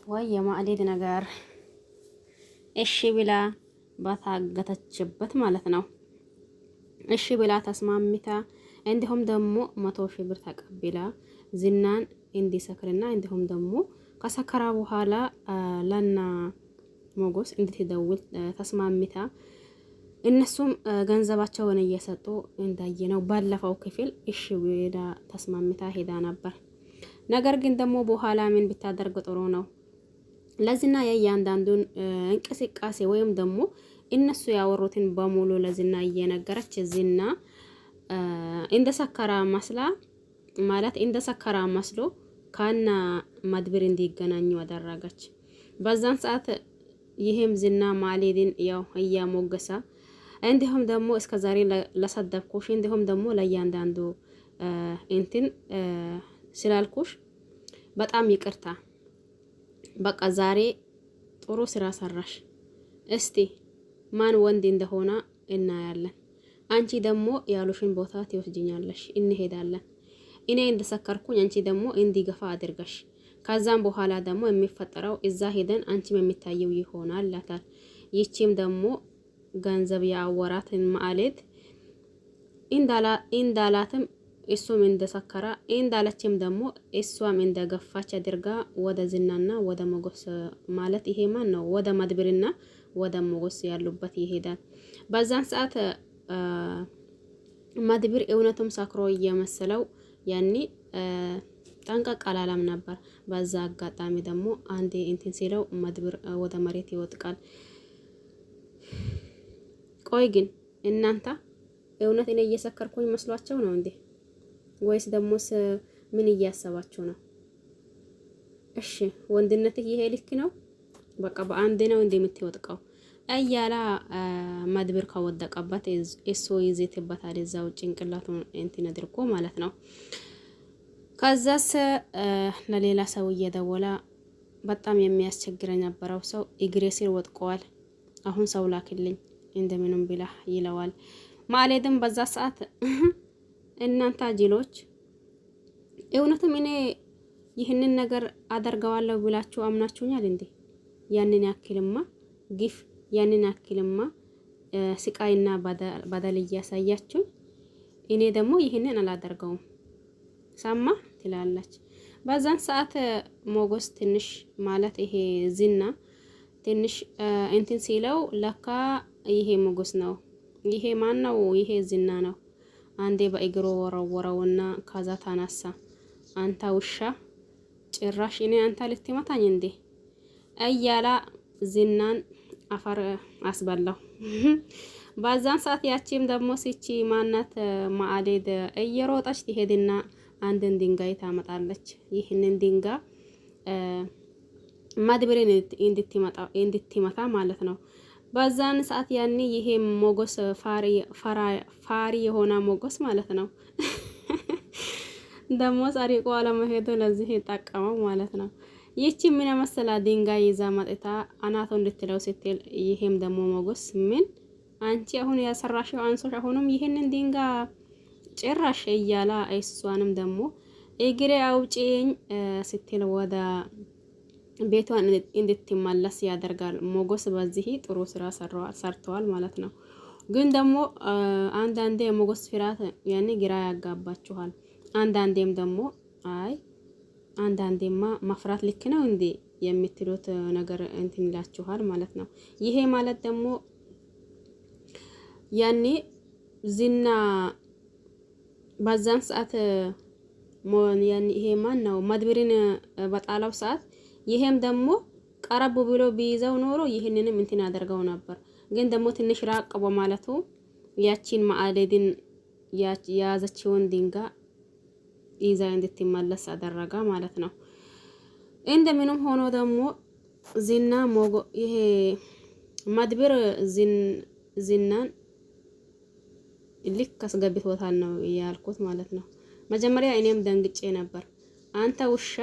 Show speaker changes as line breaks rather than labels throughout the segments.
ወይ የማዕሌት ነገር እሺ ብላ ባታገተችበት ማለት ነው። እሺ ብላ ተስማምታ እንዲሁም ደግሞ 100,000 ብር ተቀብላ ዝናን እንዲሰክርና እንዲሁም ደግሞ ከሰከራ በኋላ ለና ሞጎስ እንድትደውል ተስማምታ እነሱም ገንዘባቸውን እየሰጡ እንዳየነው ባለፈው ክፍል እሺ ብላ ተስማምታ ሄዳ ነበር። ነገር ግን ደግሞ በኋላ ምን ብታደርግ ጥሩ ነው? ለዝና የእያንዳንዱን እንቅስቃሴ ወይም ደግሞ እነሱ ያወሩትን በሙሉ ለዝና እየነገረች ዝና እንደ ሰከራ መስላ ማለት እንደ ሰከራ መስሎ ካና መድብር እንዲገናኙ አደረገች። በዛን ሰዓት ይሄም ዝና ማዕሌትን ያው እያሞገሳ እንዲሁም ደግሞ እስከዛሬ ለሰደብኩሽ እንዲሁም ደግሞ ለእያንዳንዱ እንትን ስላልኩሽ በጣም ይቅርታ፣ በቃ ዛሬ ጥሩ ስራ ሰራሽ። እስቲ ማን ወንድ እንደሆነ እናያለን። አንቺ ደግሞ ያሉሽን ቦታ ትወስጂኛለሽ፣ እንሄዳለን። እኔ እንደሰከርኩኝ አንቺ ደግሞ እንዲገፋ አድርገሽ ከዛም በኋላ ደግሞ የሚፈጠረው እዛ ሄደን አንቺም የሚታየው ይሆናል ላታል። ይቺም ደግሞ ገንዘብ ያወራትን ማዕሌት እንዳላትም እሱም እንደሰከራ እንዳለችም ደግሞ እሷም እንደገፋች አድርጋ ወደ ዝናና ወደ ሞገስ ማለት ይሄ ማን ነው ወደ መድብርና ወደ ሞገስ ያሉበት ይሄዳል። በዛን ሰዓት መድብር እውነቱም ሰክሮ እየመሰለው ያኔ ጠንቀቅ አላለም ነበር። በዛ አጋጣሚ ደግሞ አንዴ እንትን ሲለው መድብር ወደ መሬት ይወጥቃል። ቆይ ግን እናንተ እውነት እኔ እየሰከርኩኝ መስሏቸው ነው እንዴ? ወይስ ደሞስ ምን እያሰባችሁ ነው? እሺ ወንድነትህ ይሄ ልክ ነው? በቃ በአንድ ነው እንደምትወጥቀው እያላ መድብር ከወደቀበት እሱ ይዘትበታል እዛው ጭንቅላቱን እንትን አድርጎ ማለት ነው። ከዛስ ለሌላ ሰው እየደወለ በጣም የሚያስቸግረኝ ነበረው ሰው እግሬ ስር ወጥቀዋል፣ አሁን ሰው ላክልኝ እንደምንም ብላ ይለዋል። ማዕሌትም በዛ ሰዓት እናንተ ጅሎች እውነትም እኔ ይህንን ነገር አደርገዋለሁ ብላችሁ አምናችሁኛል እንዴ? ያንን ያክልማ ግፍ ያንን ያክልማ ስቃይና በደል እያሳያችሁ እኔ ደግሞ ይህንን አላደርገውም ሰማ ትላለች። በዛን ሰዓት ሞገስ ትንሽ ማለት ይሄ ዝና ትንሽ እንትን ሲለው ለካ ይሄ ሞገስ ነው፣ ይሄ ማን ነው? ይሄ ዝና ነው። አንዴ በእግሩ ወረወረውና ከዛ ተነሳ። አንተ ውሻ ጭራሽ እኔ አንተ ልትመታኝ እንዴ እያላ ዝናን አፈር አስበላው። በዛን ሰዓት ያቺም ደግሞ ሲቺ ማናት ማዕሌት እየሮጠች ትሄድና አንድን ድንጋይ ታመጣለች። ይህንን ድንጋይ መድብርን እንድትመታ ማለት ነው። በዛን ሰዓት ያኔ ይሄ ሞገስ ፋሪ የሆነ ሞገስ ማለት ነው ደግሞ ጸሪቆ አለመሄዱ ለዚህ ይጠቀመው ማለት ነው። ይቺ ምን መሰላ ድንጋይ ይዛ መጥታ አናቶ እንድትለው ስትል ይሄም ደግሞ ሞገስ ምን አንቺ አሁን ያሰራሽው አንሶሽ አሁንም ይሄንን ድንጋይ ጭራሽ እያላ እሷንም ደግሞ እግሬ አውጪኝ ስትል ወደ ቤቷን እንድትመለስ ያደርጋል። ሞገስ በዚህ ጥሩ ስራ ሰርተዋል ማለት ነው። ግን ደግሞ አንዳንዴ ሞገስ ፍርሃት ያኔ ግራ ያጋባችኋል። አንዳንዴም ደግሞ አይ አንዳንዴማ መፍራት ልክ ነው እንዴ የምትሉት ነገር እንትን ይላችኋል ማለት ነው። ይሄ ማለት ደግሞ ያኔ ዝና በዛን ሰዓት ያኔ ይሄ ማን ነው መድብርን በጣላው ሰዓት ይሄም ደግሞ ቀረብ ብሎ ቢይዘው ኖሮ ይህንንም እንትን ያደርገው ነበር። ግን ደግሞ ትንሽ ራቅ በማለቱ ያቺን ማዕሌትን ያዘችውን ድንጋይ ይዛ እንድትመለስ አደረጋ ማለት ነው። እንደምንም ሆኖ ደግሞ ዝና ይሄ መድብር ዝናን ልክ አስገብቶታል ነው ያልኩት ማለት ነው። መጀመሪያ እኔም ደንግጬ ነበር። አንተ ውሻ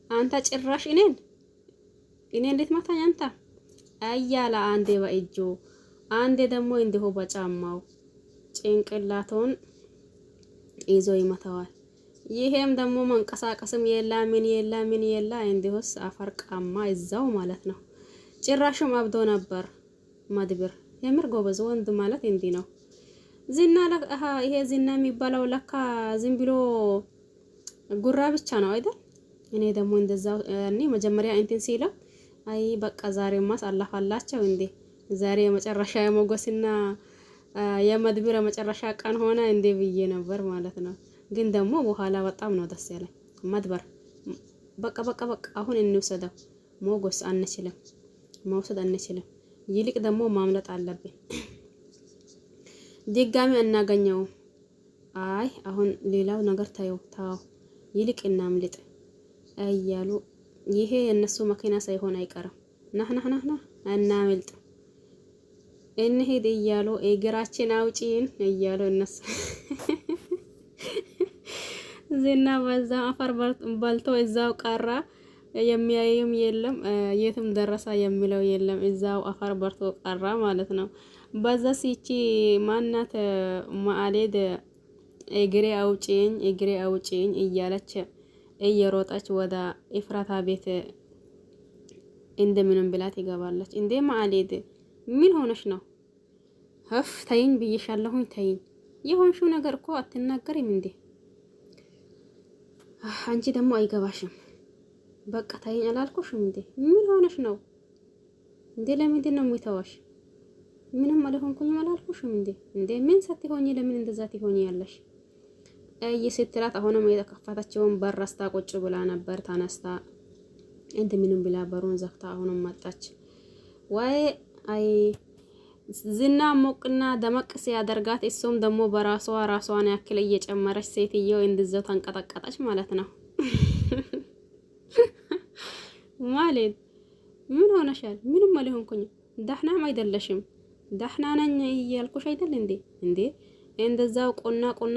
አንተ ጭራሽ እኔን ልትመታኝ አንተ አያላ አንዴ በእጁ አንዴ ደግሞ እንዲሁ በጫማው ጭንቅላቱን ይዞ ይመታዋል። ይሄም ደግሞ መንቀሳቀስም የላ ምን የላ እንዲሁስ አፈርቃማ እዛው ማለት ነው። ጭራሽም አብዶ ነበር መድብር። የምር ጎበዝ ወንድ ማለት እንዲህ ነው። ዝና ይሄ ዝና የሚባለው ለካ ዝም ብሎ ጉራ ብቻ ነው አይደል? እኔ ደግሞ እንደዛው እኔ መጀመሪያ እንትን ሲለው አይ በቃ ዛሬማ አላፋላቸው እንዴ ዛሬ የመጨረሻ የሞገስና የመድብር የመጨረሻ ቀን ሆነ እንዴ ብዬ ነበር ማለት ነው። ግን ደግሞ በኋላ በጣም ነው ደስ ያለኝ። መድበር በቃ አሁን እንውሰደው። ሞገስ አንችልም፣ መውሰድ አንችልም። ይልቅ ደግሞ ማምለጥ አለብን። ድጋሚ እናገኘው። አይ አሁን ሌላው ነገር ታው ይልቅ እናምልጥ እያሉ ይሄ የነሱ መኪና ሳይሆን አይቀርም። ናህናህናህና እናምልጥ እንሄድ እያሉ እግራችን አውጪን እያሉ እነሱ ዝና በዛ አፈር በልቶ እዛው ቀራ። የሚያየም የለም የትም ደረሳ የሚለው የለም። እዛው አፈር በልቶ ቀራ ማለት ነው። በዛ ሲቺ ማናት ማአሌድ እግሬ አውጪኝ እያለች እየሮጠች ወደ ኢፍራታ ቤት እንደምንም ብላት ይገባለች። እንዴ ማአሌድ ምን ሆነሽ ነው? እፍ ተይኝ ብዬሻለሁኝ ተይኝ። የሆንሽው ነገር እኮ አትናገሪም እንዴ? አንቺ ደግሞ አይገባሽም። በቃ ተይኝ አላልኩሽም እንዴ? ምን ሆነሽ ነው እንዴ? ለምንድን ነው የሚተዋሽ? ምንም አልሆንኩኝም አላልኩሽም እንዴ? እንዴ ምን ሳትሆኚ ለምን እንደዛ ትሆኚ ያለሽ? ስትላት አሁንም የተከፈተችውን በር አስታ ቁጭ ብላ ነበር። ተነስታ እንደምንም ብላ በሩን ዘግታ አሁንም መጣች። ወይ አይ ዝና ሞቅና ደመቅ ሲያደርጋት እሱም ደግሞ ራሷን ያክል እየጨመረች ሴትየው እንደዛው ተንቀጠቀጠች ማለት ነው። ማለት ምን ሆነሻል? ምንም አልሆንኩኝም። ደህናም አይደለሽም። ደህና ነኝ እያልኩሽ አይደል እንዴ? እንዴ እንደዛው ቆና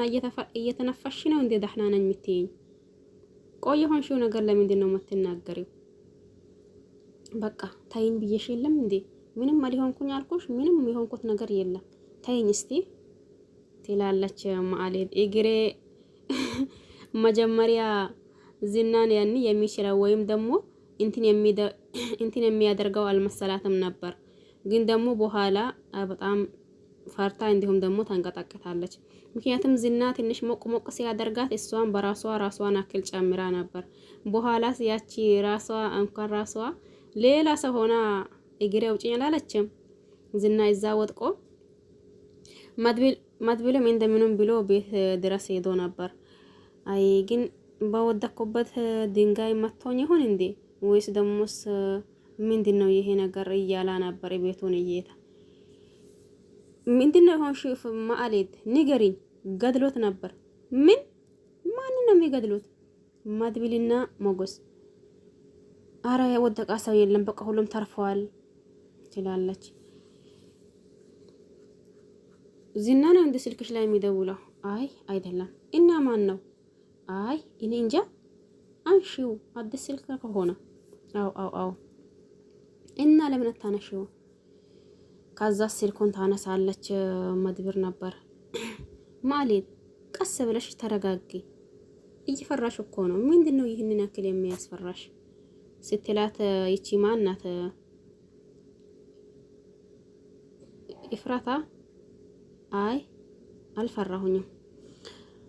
እየተነፈሽ ነው እንዴ ደህና ነኝ የምትይኝ? ቆይ የሆንሽው ነገር ለምንድን ነው የምትናገሪው? በቃ ታይኝ ብዬሽ የለም እንዴ? ምንም አልሆንኩኝ አልኩሽ። ምንም የሆንኩት ነገር የለም። ታይኝ እስቲ ትላለች ማአሌድ። እግሬ መጀመሪያ ዝናን ያኒ የሚችለው ወይም ደግሞ እንትን የሚያደርገው አልመሰላትም ነበር። ግን ደግሞ በኋላ በጣም ፈርታ እንዲሁም ደግሞ ተንቀጠቀጣለች። ምክንያቱም ዝና ትንሽ ሞቅ ሲያደርጋት እሷን ራሷን አክል ጨምራ ነበር። በኋላ ያቺ ራሷ ሌላ ሰው ሆና እግሬ አውጪኝ አላለችም። ዝና እዛ ወጥቆ መድብልም እንደምንም ብሎ ቤት ድረስ ሄዶ ነበር። አይ ግን በወደኩበት ድንጋይ መቶኝ ይሆን እንዴ ወይስ ደሞስ ምንድነው ይሄ ነገር እያላ ነበር። ቤቱን እየታ ምንድነው ሆንሽ ማአሌድ ንገሪኝ። ገድሎት ነበር። ማን ነው የሚገድሉት? መድብልና ሞገስ። አረ የወደቃ ሰው የለም፣ በቃ ሁሉም ተርፈዋል ትላለች። ዝና ነው እንደ ስልክሽ ላይ የሚደውለው? አይ አይደለም። እና ማን ነው? አይ እኔ እንጃ። አንሺው አዲስ ስልክ ከሆነ አው እና ለምን አታነሺው? ከዛ ስልኩን ታነሳለች። መድብር ነበር። ማለት ቀስ ብለሽ ተረጋጊ፣ እየፈራሽ እኮ ነው። ምንድነው ይህንን ያክል የሚያስፈራሽ? ስትላት ይቺ ማናት ኢፍራታ አይ አልፈራሁኝም።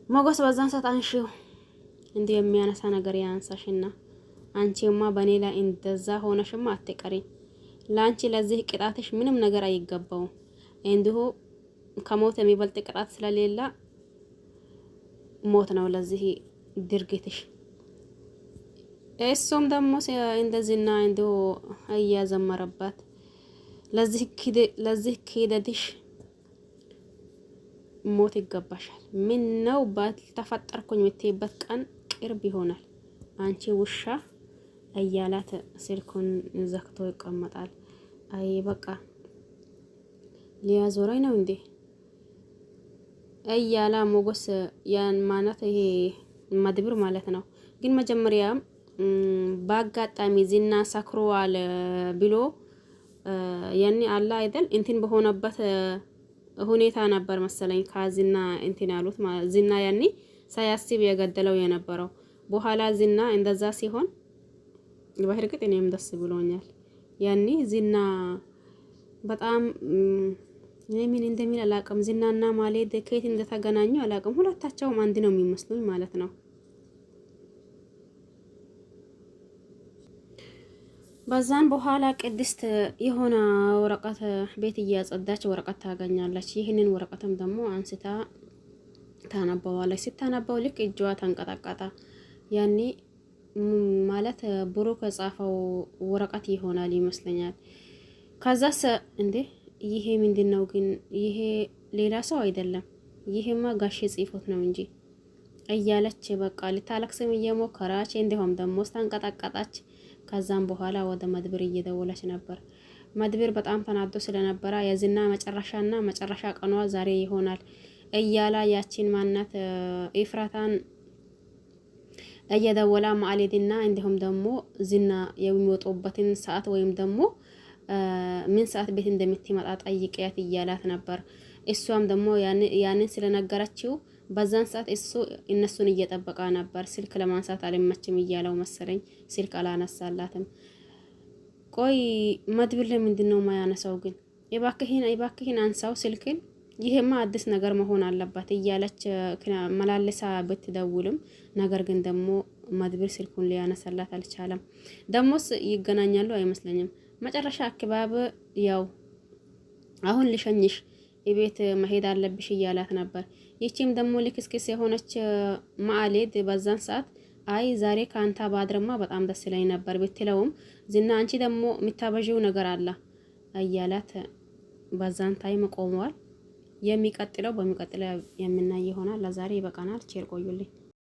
ሞገስ በዛን ሰዓት አንሺው እንዴ የሚያነሳ ነገር ያንሳሽና አንቺማ በኔ ላይ እንደዛ ሆነሽማ አትቀሪኝ። ላንቺ ለዚህ ቅጣትሽ ምንም ነገር አይገባውም። እንዲሁ ከሞት የሚበልጥ ቅጣት ስለሌላ ሞት ነው ለዚህ ድርጊትሽ። እሱም ደግሞ እንደዚህና እንዲሁ እያዘመረባት ለዚህ ክህደትሽ ሞት ይገባሻል። ምን ነው ባልተፈጠርኩኝ የምትይበት ቀን ቅርብ ይሆናል አንቺ ውሻ እያላት ስልኩን ዘግቶ ይቀመጣል። አይ በቃ ሊያዞረኝ ነው እንዴ እያላ ሞገስ ያን ማለት ይሄ መድብር ማለት ነው። ግን መጀመሪያ በአጋጣሚ ዝና ሰክሯል ብሎ ያኔ አላ አይደል እንትን በሆነበት ሁኔታ ነበር መሰለኝ ከዝና እንትን ያሉት ዝና ያኔ ሳያስብ የገደለው የነበረው። በኋላ ዝና እንደዛ ሲሆን በእርግጥ እኔም ደስ ብሎኛል። ያኔ ዝና በጣም እኔ ምን እንደሚል አላውቅም። ዝናና ማሌድ ከየት እንደተገናኙ አላውቅም። ሁለታቸውም አንድ ነው የሚመስሉኝ ማለት ነው። በዛን በኋላ ቅድስት የሆነ ወረቀት ቤት እያጸዳች ወረቀት ታገኛለች። ይህንን ወረቀትም ደግሞ አንስታ ታነበዋለች። ስታነበው ልክ እጇ ተንቀጠቀጠ። ያኔ ማለት ብሩክ የጻፈው ወረቀት ይሆናል ይመስለኛል። ከዛስ እንዴ ይሄ ምንድነው ግን? ይሄ ሌላ ሰው አይደለም፣ ይሄማ ጋሼ ጽፎት ነው እንጂ እያለች በቃ ልታለቅስም እየሞከረች እንዲሁም ደግሞ ተንቀጠቀጠች። ከዛም በኋላ ወደ መድብር እየደወለች ነበር። መድብር በጣም ተናዶ ስለነበረ የዝና መጨረሻ ቀኗ ዛሬ ይሆናል እያላ ያቺን ማናት ኤፍራታን እየደወላ ማሌድና እንዲሁም ደግሞ ዝና የሚወጡበትን ሰዓት ወይም ደግሞ ምን ሰዓት ቤት እንደምትመጣ ጠይቂያት እያላት ነበር። እሷም ደግሞ ያንን ስለነገረችው በዛን ሰዓት እነሱን እየጠበቃ ነበር። ስልክ ለማንሳት አልመችም እያለው መሰለኝ ስልክ አላነሳላትም። ቆይ መድብል ለምንድን ነው የማያነሳው ግን? እባክህን አንሳው ስልክን፣ ይሄማ አዲስ ነገር መሆን አለባት እያለች መላልሳ ብትደውልም ነገር ግን ደግሞ መድብል ስልኩን ሊያነሳላት አልቻለም። ደሞስ ይገናኛሉ አይመስለኝም። መጨረሻ አካባቢ ያው አሁን ልሸኝሽ የቤት መሄድ አለብሽ እያላት ነበር። ይቺም ደግሞ ልክስክስ የሆነች ማሌድ በዛን ሰዓት አይ ዛሬ ካንታ ባድርማ በጣም ደስ ይለኝ ነበር ብትለውም ዝና አንቺ ደግሞ የምታበዥው ነገር አለ እያላት በዛን ታይም ቆመዋል። በሚቀጥለው የምናይ ይሆናል። ለዛሬ ይበቃናል። ቸር ቆዩልኝ።